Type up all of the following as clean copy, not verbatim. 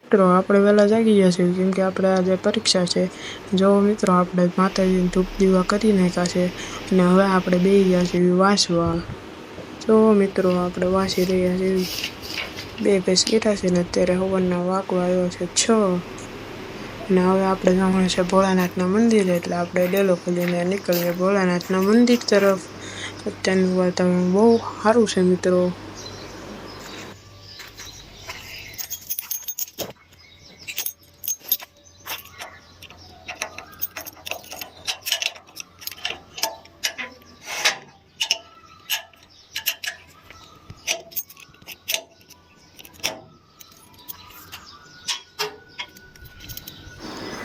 મિત્રો આપણે વહેલા જાગી ગયા છીએ કેમ કે આપણે આજે પરીક્ષા છે। જો મિત્રો આપણે માતાજીને ધૂપ દીવા કરી નાખ્યા છે અને હવે આપણે બેસી ગયા છીએ વાંચવા। જો મિત્રો આપણે વાંચી રહ્યા છીએ, બે પેજ કર્યા છે ને અત્યારે સવારના વાગવા આવ્યો છે 6 અને હવે આપણે જવાનું છે ભોળાનાથના મંદિરે, એટલે આપણે ડેલો ખોલીને નીકળીએ ભોળાનાથના મંદિર તરફ। અત્યારનું વાતાવરણ બહુ સારું છે મિત્રો।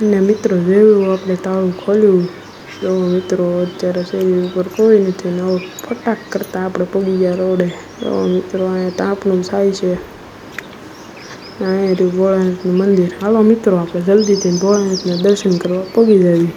અને મિત્રો જેવું આપણે તાળું ખોલ્યું તો મિત્રો અત્યારે શેરી ઉપર કોઈ નથી ને ફટાક કરતાં આપણે પગી ગયા રોડે। તો મિત્રો અહીંયા તાપનું થાય છે, અહીંયા રહ્યું ભોળાનાથનું મંદિર। હાલો મિત્રો આપણે જલ્દીથી ભોળાનાથના દર્શન કરવા પગી જઈએ।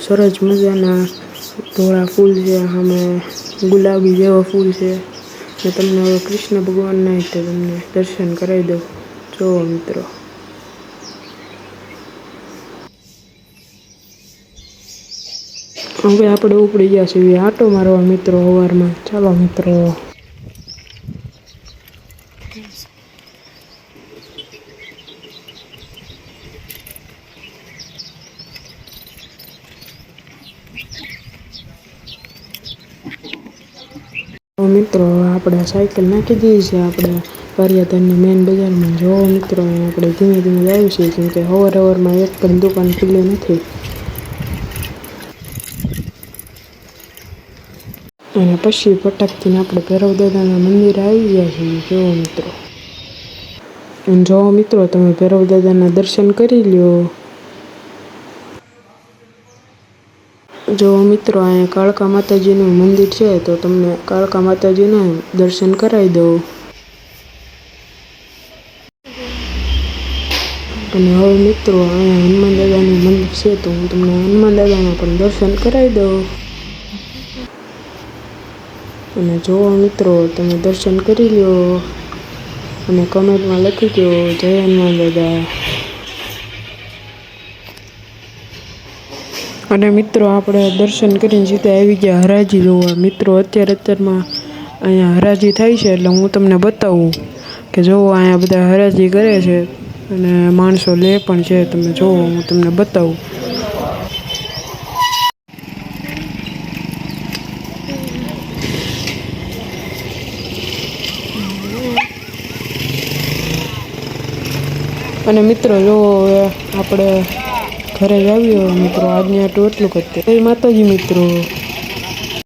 સરસ મજાના ધોળા ફૂલ છે, સામે ગુલાબી જેવા ફૂલ છે ને તમને હવે કૃષ્ણ ભગવાનના તમને દર્શન કરાવી દઉં। જો મિત્રો હવે આપણે ઉપડી ગયા છીએ આટો મારવા મિત્રો સવારમાં। ચાલો મિત્રો મિત્રો આપણે સાયકલ નાખી દીધી છે આપણે પારિયાધારની મેઇન બજારમાં। જો મિત્રો આપણે ધીમે ધીમે જઈએ છીએ કેમ કે સવારમાં એક પણ દુકાન ખુલ્લી નથી અને પછી ફટાકથી આપણે ભૈરવ દાદાના મંદિરે આવી ગયા છીએ। જો મિત્રો જો મિત્રો તમે ભૈરવ દાદાના દર્શન કરી લ્યો। જો મિત્રો અહીંયા કાળકા માતાજીનું મંદિર છે તો તમને કાળકા માતાજીના દર્શન કરાવી દઉં। અને હવે મિત્રો અહીંયા હનુમાન દાદાનું મંદિર છે તો હું તમને હનુમાન દાદાના પણ દર્શન કરાવી દઉં। અને જો મિત્રો તમે દર્શન કરી લ્યો અને કમેન્ટમાં લખી દો જય હનુમાન દાદા। અને મિત્રો આપણે દર્શન કરીને સીધા આવી ગયા હરાજી જોવા। મિત્રો અત્યારમાં અહીંયા હરાજી થાય છે એટલે હું તમને બતાવું કે જોવો અહીંયા બધા હરાજી કરે છે અને માણસો લે પણ છે। તમે જોવો હું તમને બતાવું। અને મિત્રો જો આપણે ઘરે જ આવ્યો મિત્રો, આજની આટલું એટલું જ. જય માતાજી મિત્રો।